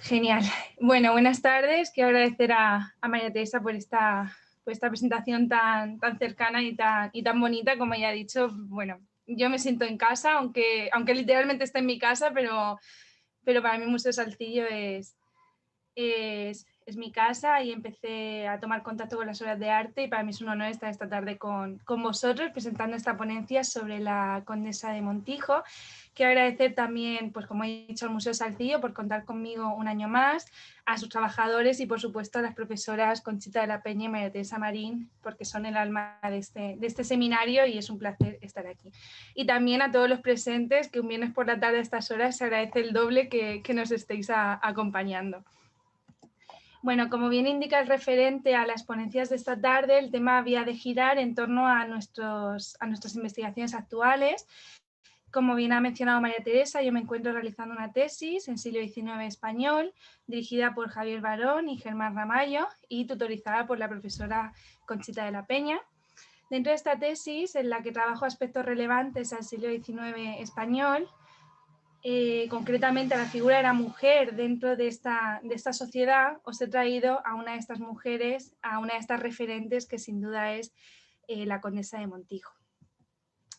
Genial. Bueno, buenas tardes. Quiero agradecer a María Teresa por esta presentación tan cercana y tan bonita, como ya ha dicho. Bueno, yo me siento en casa, aunque literalmente esté en mi casa, pero para mí Museo Salcillo es mi casa y empecé a tomar contacto con las obras de arte y para mí es un honor estar esta tarde con vosotros presentando esta ponencia sobre la Condesa de Montijo. Quiero agradecer también, pues como he dicho, al Museo Salcillo por contar conmigo un año más, a sus trabajadores y por supuesto a las profesoras Conchita de la Peña y María Teresa Marín, porque son el alma de este seminario y es un placer estar aquí. Y también a todos los presentes, que un viernes por la tarde a estas horas se agradece el doble que nos estéis acompañando. Bueno, como bien indica el referente a las ponencias de esta tarde, el tema había de girar en torno a nuestras investigaciones actuales. Como bien ha mencionado María Teresa, yo me encuentro realizando una tesis en siglo XIX español, dirigida por Javier Barón y Germán Ramallo y tutorizada por la profesora Conchita de la Peña. Dentro de esta tesis, en la que trabajo aspectos relevantes al siglo XIX español, concretamente a la figura de la mujer dentro de esta sociedad, os he traído a una de estas mujeres, a una de estas referentes que sin duda es la Condesa de Montijo.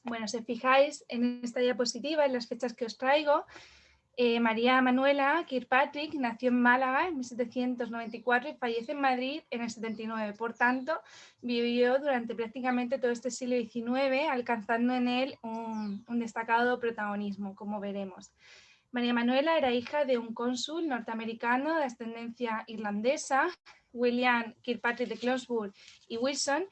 Bueno, si os fijáis en esta diapositiva, en las fechas que os traigo, María Manuela Kirkpatrick nació en Málaga en 1794 y fallece en Madrid en el 79. Por tanto, vivió durante prácticamente todo este siglo XIX, alcanzando en él un destacado protagonismo, como veremos. María Manuela era hija de un cónsul norteamericano de ascendencia irlandesa, William Kirkpatrick de Clonsburg y Wilson,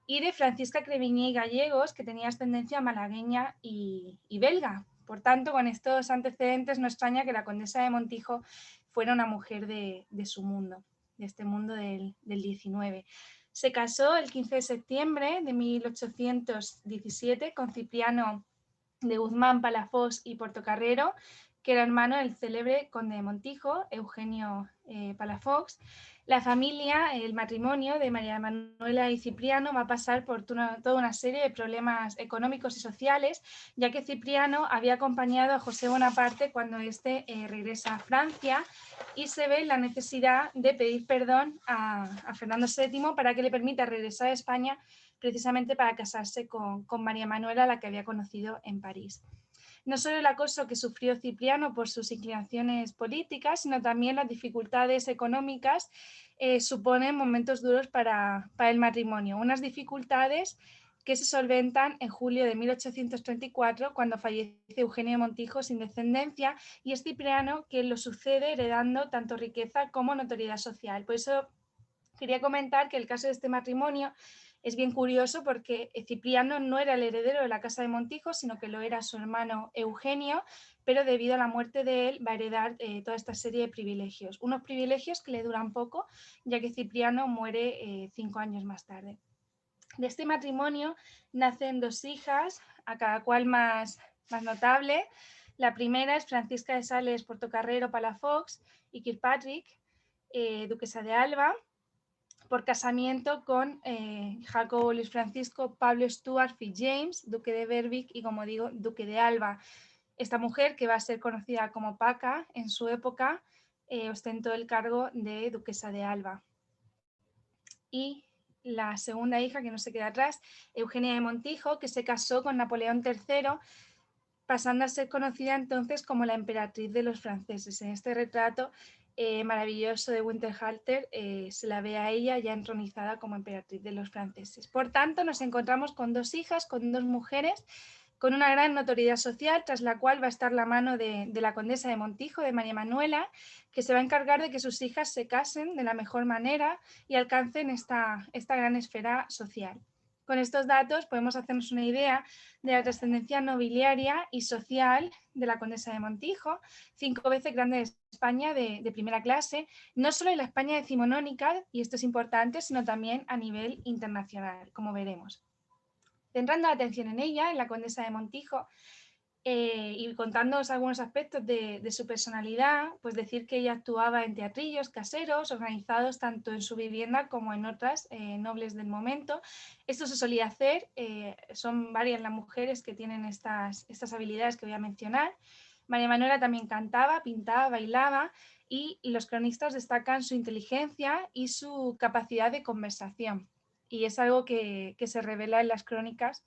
y de Francisca Crevigné y Gallegos, que tenía ascendencia malagueña y belga. Por tanto, con estos antecedentes no extraña que la condesa de Montijo fuera una mujer de su mundo, de este mundo del 19. Se casó el 15 de septiembre de 1817 con Cipriano de Guzmán, Palafox y Portocarrero, que era hermano del célebre conde de Montijo, Eugenio Palafox. La familia, el matrimonio de María Manuela y Cipriano va a pasar por toda una serie de problemas económicos y sociales, ya que Cipriano había acompañado a José Bonaparte cuando éste regresa a Francia y se ve la necesidad de pedir perdón a Fernando VII para que le permita regresar a España precisamente para casarse con María Manuela, la que había conocido en París. No solo el acoso que sufrió Cipriano por sus inclinaciones políticas, sino también las dificultades económicas suponen momentos duros para el matrimonio. Unas dificultades que se solventan en julio de 1834, cuando fallece Eugenio Montijo sin descendencia, y es Cipriano quien lo sucede heredando tanto riqueza como notoriedad social. Por eso quería comentar que el caso de este matrimonio es bien curioso porque Cipriano no era el heredero de la casa de Montijo, sino que lo era su hermano Eugenio, pero debido a la muerte de él va a heredar toda esta serie de privilegios. Unos privilegios que le duran poco, ya que Cipriano muere 5 años más tarde. De este matrimonio nacen 2 hijas, a cada cual más notable. La primera es Francisca de Sales Portocarrero Palafox y Kirkpatrick, duquesa de Alba, por casamiento con Jacobo Luis Francisco Pablo Stuart Fitzjames, duque de Berwick y, como digo, duque de Alba. Esta mujer, que va a ser conocida como Paca en su época, ostentó el cargo de duquesa de Alba. Y la segunda hija, que no se queda atrás, Eugenia de Montijo, que se casó con Napoleón III, pasando a ser conocida entonces como la emperatriz de los franceses. En este retrato maravilloso de Winterhalter se la ve a ella ya entronizada como emperatriz de los franceses. Por tanto, nos encontramos con 2 hijas, con 2 mujeres, con una gran notoriedad social, tras la cual va a estar la mano de la condesa de Montijo, de María Manuela, que se va a encargar de que sus hijas se casen de la mejor manera y alcancen esta gran esfera social. Con estos datos podemos hacernos una idea de la trascendencia nobiliaria y social de la condesa de Montijo, 5 veces grande de España de primera clase, no solo en la España decimonónica, y esto es importante, sino también a nivel internacional, como veremos. Centrando la atención en ella, en la condesa de Montijo, y contándoos algunos aspectos de su personalidad, pues decir que ella actuaba en teatrillos caseros, organizados tanto en su vivienda como en otras nobles del momento. Esto se solía hacer, son varias las mujeres que tienen estas habilidades que voy a mencionar. María Manuela también cantaba, pintaba, bailaba y los cronistas destacan su inteligencia y su capacidad de conversación. Y es algo que se revela en las crónicas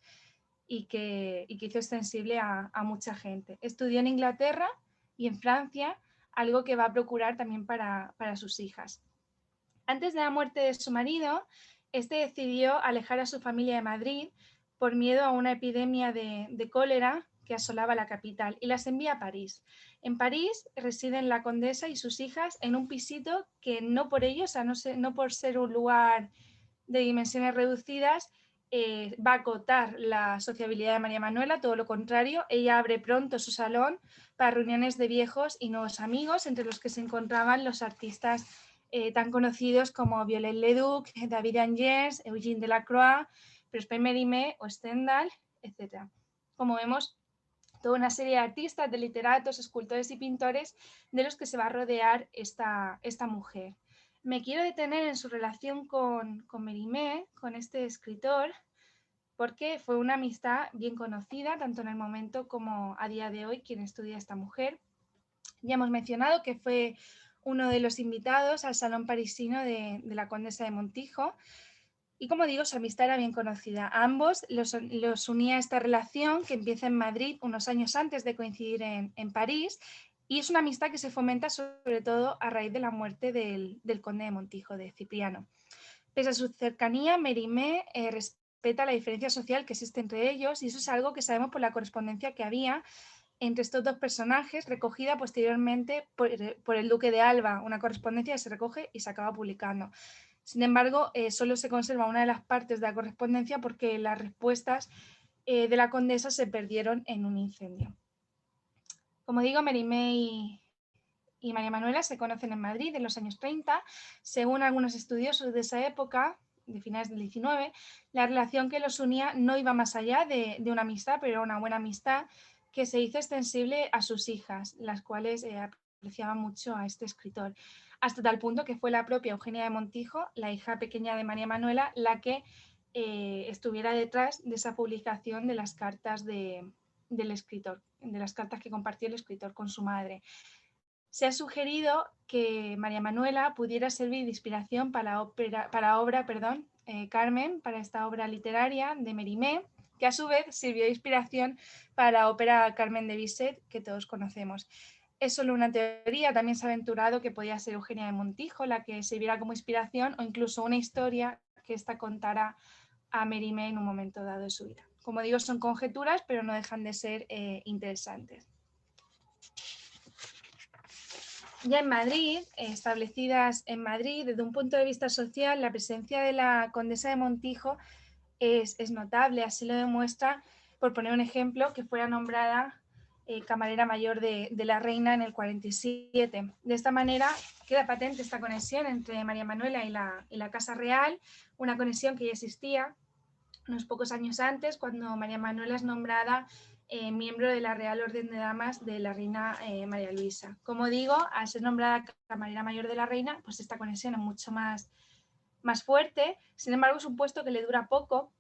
y que hizo extensible a mucha gente. Estudió en Inglaterra y en Francia, algo que va a procurar también para sus hijas. Antes de la muerte de su marido, este decidió alejar a su familia de Madrid por miedo a una epidemia de cólera que asolaba la capital y las envía a París. En París residen la condesa y sus hijas en un pisito que no por ello, o sea, no por ser un lugar de dimensiones reducidas, va a acotar la sociabilidad de María Manuela, todo lo contrario, ella abre pronto su salón para reuniones de viejos y nuevos amigos, entre los que se encontraban los artistas tan conocidos como Viollet-le-Duc, David Angers, Eugène Delacroix, Prosper Mérimée o Stendhal, etc. Como vemos, toda una serie de artistas, de literatos, escultores y pintores de los que se va a rodear esta mujer. Me quiero detener en su relación con Mérimée, con este escritor, porque fue una amistad bien conocida, tanto en el momento como a día de hoy, quien estudia a esta mujer. Ya hemos mencionado que fue uno de los invitados al Salón Parisino de la Condesa de Montijo, y como digo, su amistad era bien conocida. A ambos los unía esta relación que empieza en Madrid unos años antes de coincidir en París, y es una amistad que se fomenta sobre todo a raíz de la muerte del conde de Montijo, de Cipriano. Pese a su cercanía, Mérimée respeta la diferencia social que existe entre ellos, y eso es algo que sabemos por la correspondencia que había entre estos dos personajes, recogida posteriormente por el duque de Alba, una correspondencia que se recoge y se acaba publicando. Sin embargo, solo se conserva una de las partes de la correspondencia porque las respuestas de la condesa se perdieron en un incendio. Como digo, Mérimée y María Manuela se conocen en Madrid en los años 30. Según algunos estudiosos de esa época, de finales del 19, la relación que los unía no iba más allá de una amistad, pero era una buena amistad que se hizo extensible a sus hijas, las cuales apreciaban mucho a este escritor, hasta tal punto que fue la propia Eugenia de Montijo, la hija pequeña de María Manuela, la que estuviera detrás de esa publicación de las cartas del escritor, de las cartas que compartió el escritor con su madre. Se ha sugerido que María Manuela pudiera servir de inspiración para la obra Carmen, para esta obra literaria de Mérimée, que a su vez sirvió de inspiración para la ópera Carmen de Bizet, que todos conocemos. Es solo una teoría, también se ha aventurado que podía ser Eugenia de Montijo la que sirviera como inspiración, o incluso una historia que ésta contara a Mérimée en un momento dado de su vida. Como digo, son conjeturas, pero no dejan de ser interesantes. Ya en Madrid, establecidas en Madrid, desde un punto de vista social, la presencia de la condesa de Montijo es notable. Así lo demuestra, por poner un ejemplo, que fuera nombrada camarera mayor de la reina en el 47. De esta manera queda patente esta conexión entre María Manuela y la Casa Real, una conexión que ya existía unos pocos años antes, cuando María Manuela es nombrada miembro de la Real Orden de Damas de la Reina María Luisa. Como digo, al ser nombrada camarera mayor de la reina, pues esta conexión es mucho más fuerte. Sin embargo, es un puesto que le dura poco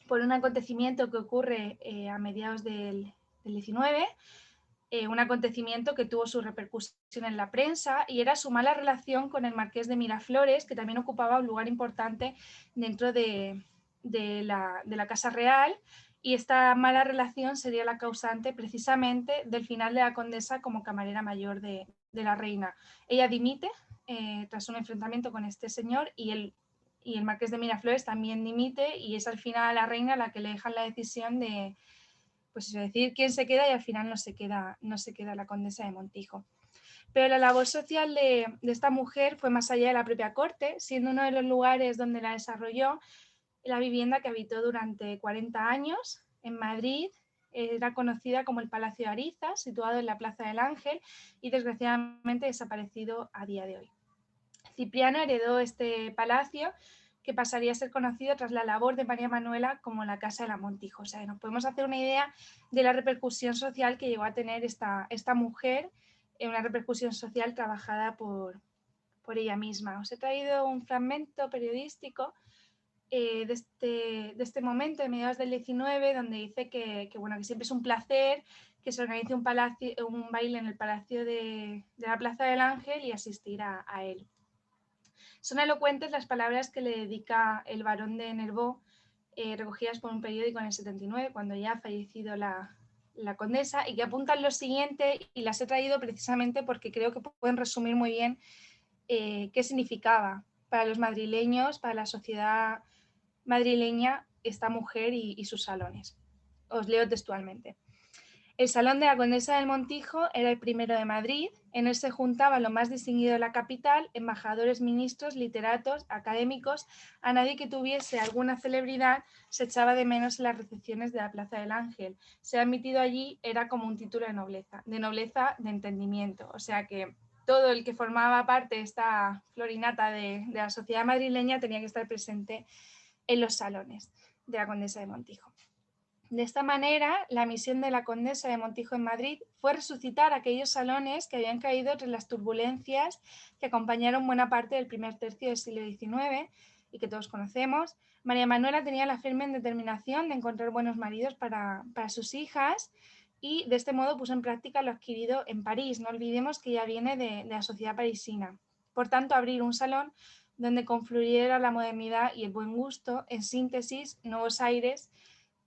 por un acontecimiento que ocurre a mediados del 19, un acontecimiento que tuvo su repercusión en la prensa, y era su mala relación con el marqués de Miraflores, que también ocupaba un lugar importante dentro de la Casa Real, y esta mala relación sería la causante precisamente del final de la condesa como camarera mayor de la reina. Ella dimite tras un enfrentamiento con este señor, y el marqués de Miraflores también dimite, y es al final a la reina la que le dejan la decisión de pues decidir quién se queda, y al final no se queda la condesa de Montijo. Pero la labor social de esta mujer fue más allá de la propia corte, siendo uno de los lugares donde la desarrolló la vivienda que habitó durante 40 años en Madrid. Era conocida como el Palacio de Ariza, situado en la Plaza del Ángel, y desgraciadamente desaparecido a día de hoy. Cipriano heredó este palacio, que pasaría a ser conocido tras la labor de María Manuela como la Casa de la Montijo. O sea, nos podemos hacer una idea de la repercusión social que llegó a tener esta mujer, una repercusión social trabajada por ella misma. Os he traído un fragmento periodístico de este momento, de mediados del 19, donde dice que siempre es un placer que se organice un baile en el Palacio de la Plaza del Ángel y asistir a él. Son elocuentes las palabras que le dedica el barón de Nervó, recogidas por un periódico en el 79, cuando ya ha fallecido la condesa, y que apuntan lo siguiente, y las he traído precisamente porque creo que pueden resumir muy bien qué significaba para los madrileños, para la sociedad madrileña, esta mujer y sus salones. Os leo textualmente. El Salón de la Condesa del Montijo era el primero de Madrid. En él se juntaba lo más distinguido de la capital, embajadores, ministros, literatos, académicos. A nadie que tuviese alguna celebridad se echaba de menos en las recepciones de la Plaza del Ángel. Ser admitido allí era como un título de nobleza de entendimiento. O sea que todo el que formaba parte de esta florinata de la sociedad madrileña tenía que estar presente en los salones de la Condesa de Montijo. De esta manera, la misión de la Condesa de Montijo en Madrid fue resucitar aquellos salones que habían caído entre las turbulencias que acompañaron buena parte del primer tercio del siglo XIX y que todos conocemos. María Manuela tenía la firme determinación de encontrar buenos maridos para sus hijas y de este modo puso en práctica lo adquirido en París. No olvidemos que ya viene de la sociedad parisina. Por tanto, abrir un salón donde confluyera la modernidad y el buen gusto, en síntesis, nuevos aires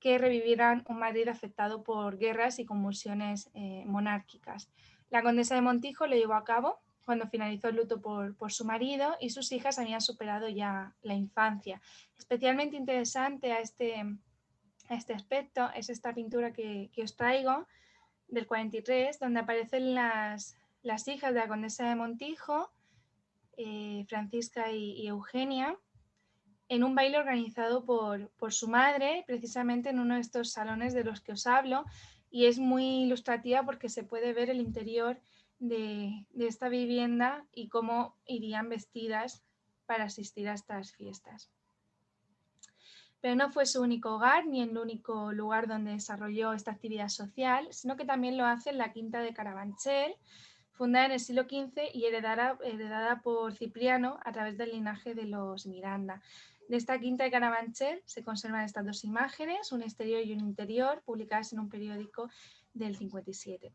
que revivieran un Madrid afectado por guerras y convulsiones monárquicas. La condesa de Montijo lo llevó a cabo cuando finalizó el luto por su marido y sus hijas habían superado ya la infancia. Especialmente interesante a este aspecto es esta pintura que os traigo del 43, donde aparecen las hijas de la condesa de Montijo, Francisca y Eugenia, en un baile organizado por su madre, precisamente en uno de estos salones de los que os hablo, y es muy ilustrativa porque se puede ver el interior de esta vivienda y cómo irían vestidas para asistir a estas fiestas. Pero no fue su único hogar ni el único lugar donde desarrolló esta actividad social, sino que también lo hace en la Quinta de Carabanchel, fundada en el siglo XV y heredada por Cipriano a través del linaje de los Miranda. De esta Quinta de Carabanchel se conservan estas dos imágenes, un exterior y un interior, publicadas en un periódico del 57.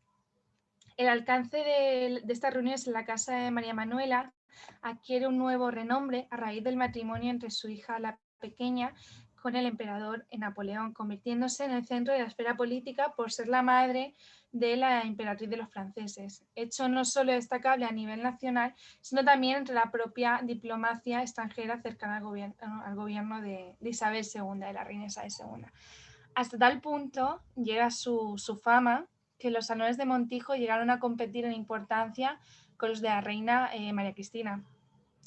El alcance de estas reuniones en la casa de María Manuela adquiere un nuevo renombre a raíz del matrimonio entre su hija la pequeña con el emperador Napoleón, convirtiéndose en el centro de la esfera política por ser la madre de la emperatriz de los franceses, hecho no solo destacable a nivel nacional, sino también entre la propia diplomacia extranjera cercana al gobierno de Isabel II, de la reina Isabel II. Hasta tal punto llega su fama que los salones de Montijo llegaron a competir en importancia con los de la reina María Cristina,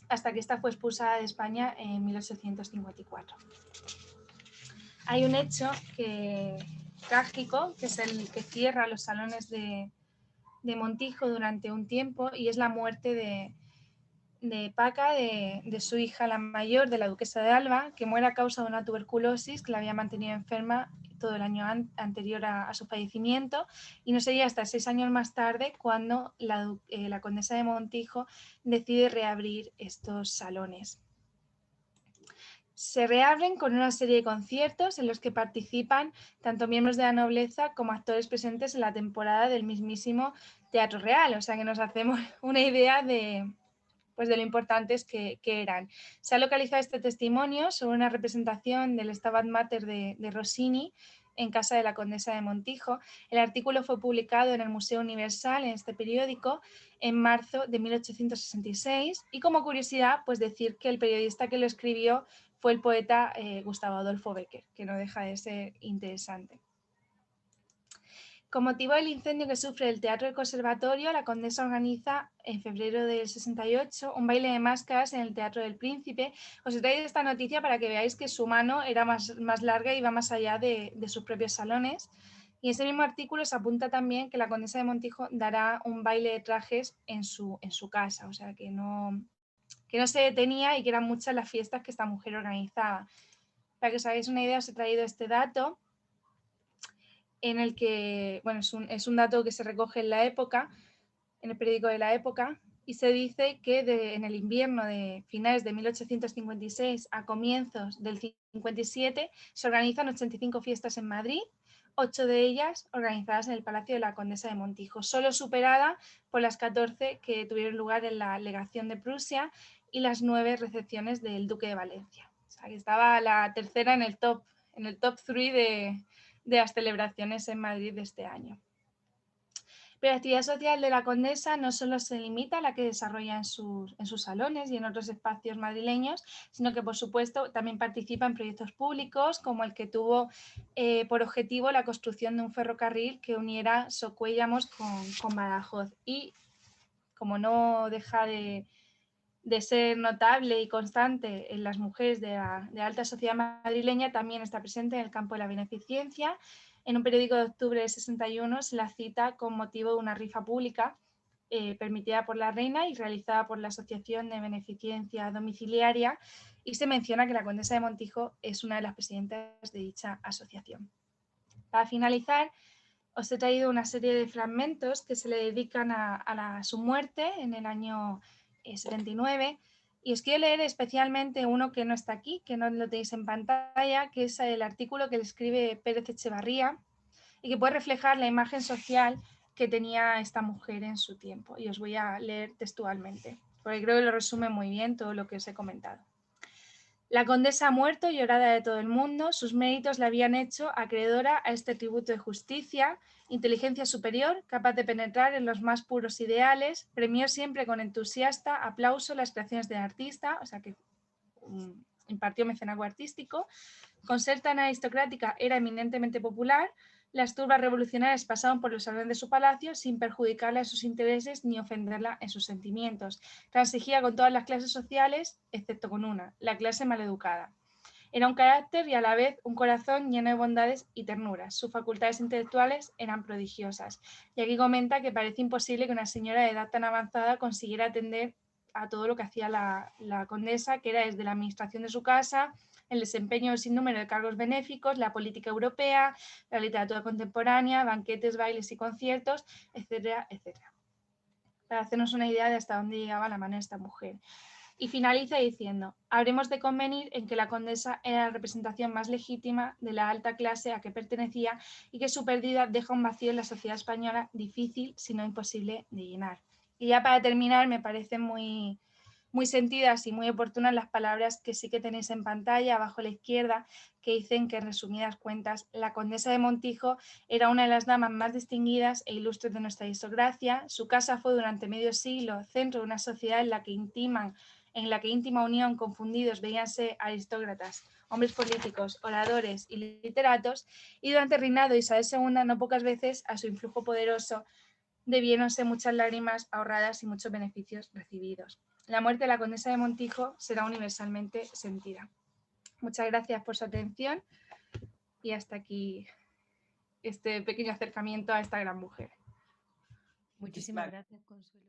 hasta que esta fue expulsada de España en 1854. Hay un hecho trágico, que es el que cierra los salones de Montijo durante un tiempo, y es la muerte de Paca, de su hija la mayor, de la duquesa de Alba, que muere a causa de una tuberculosis que la había mantenido enferma todo el año anterior a su fallecimiento, y no sería hasta 6 años más tarde cuando la condesa de Montijo decide reabrir estos salones. Se reabren con una serie de conciertos en los que participan tanto miembros de la nobleza como actores presentes en la temporada del mismísimo Teatro Real, o sea que nos hacemos una idea de lo importantes que eran. Se ha localizado este testimonio sobre una representación del Stabat Mater de Rossini en casa de la condesa de Montijo. El artículo fue publicado en el Museo Universal, en este periódico, en marzo de 1866, y como curiosidad, pues decir que el periodista que lo escribió fue el poeta Gustavo Adolfo Bécquer, que no deja de ser interesante. Con motivo del incendio que sufre el Teatro del Conservatorio, la condesa organiza en febrero del 68 un baile de máscaras en el Teatro del Príncipe. Os he traído esta noticia para que veáis que su mano era más larga y iba más allá de sus propios salones. Y en ese mismo artículo se apunta también que la condesa de Montijo dará un baile de trajes en su casa, o sea que no se detenía y que eran muchas las fiestas que esta mujer organizaba. Para que os hagáis una idea, os he traído este dato, en el que, bueno, es un dato que se recoge en la época, en el periódico de la época, y se dice que en el invierno de finales de 1856 a comienzos del 57 se organizan 85 fiestas en Madrid, 8 de ellas organizadas en el Palacio de la Condesa de Montijo, solo superada por las 14 que tuvieron lugar en la legación de Prusia y las 9 recepciones del Duque de Valencia. O sea, que estaba la tercera en el top 3 de las celebraciones en Madrid de este año. Pero la actividad social de la Condesa no solo se limita a la que desarrolla en sus salones y en otros espacios madrileños, sino que, por supuesto, también participa en proyectos públicos, como el que tuvo por objetivo la construcción de un ferrocarril que uniera Socuéllamos con Badajoz. Y, como no deja de ser notable y constante en las mujeres de la alta sociedad madrileña, también está presente en el campo de la beneficencia. En un periódico de octubre de 61 se la cita con motivo de una rifa pública permitida por la reina y realizada por la Asociación de Beneficencia Domiciliaria, y se menciona que la condesa de Montijo es una de las presidentas de dicha asociación. Para finalizar, os he traído una serie de fragmentos que se le dedican a su muerte en el año 79, y os quiero leer especialmente uno que no está aquí, que no lo tenéis en pantalla, que es el artículo que le escribe Pérez Echevarría y que puede reflejar la imagen social que tenía esta mujer en su tiempo. Y os voy a leer textualmente, porque creo que lo resume muy bien todo lo que os he comentado. La condesa ha muerto, llorada de todo el mundo. Sus méritos la habían hecho acreedora a este tributo de justicia, inteligencia superior, capaz de penetrar en los más puros ideales, premió siempre con entusiasta aplauso las creaciones del artista, o sea que impartió mecenazgo artístico. Con ser tan aristocrática era eminentemente popular. Las turbas revolucionarias pasaban por los salones de su palacio sin perjudicarla en sus intereses ni ofenderla en sus sentimientos. Transigía con todas las clases sociales, excepto con una, la clase maleducada. Era un carácter y a la vez un corazón lleno de bondades y ternuras. Sus facultades intelectuales eran prodigiosas. Y aquí comenta que parece imposible que una señora de edad tan avanzada consiguiera atender a todo lo que hacía la condesa, que era desde la administración de su casa, el desempeño de un sinnúmero de cargos benéficos, la política europea, la literatura contemporánea, banquetes, bailes y conciertos, etcétera, etcétera. Para hacernos una idea de hasta dónde llegaba la mano de esta mujer. Y finaliza diciendo: habremos de convenir en que la condesa era la representación más legítima de la alta clase a que pertenecía y que su pérdida deja un vacío en la sociedad española difícil, si no imposible, de llenar. Y ya para terminar, me parecen muy sentidas y muy oportunas las palabras que sí que tenéis en pantalla, abajo a la izquierda, que dicen que, en resumidas cuentas, la condesa de Montijo era una de las damas más distinguidas e ilustres de nuestra aristocracia. Su casa fue durante medio siglo centro de una sociedad en la que íntima unión confundidos veíanse aristócratas, hombres políticos, oradores y literatos, y durante el reinado de Isabel II no pocas veces a su influjo poderoso debiéronse muchas lágrimas ahorradas y muchos beneficios recibidos. La muerte de la condesa de Montijo será universalmente sentida. Muchas gracias por su atención y hasta aquí este pequeño acercamiento a esta gran mujer. Muchísimas gracias, Consuelo.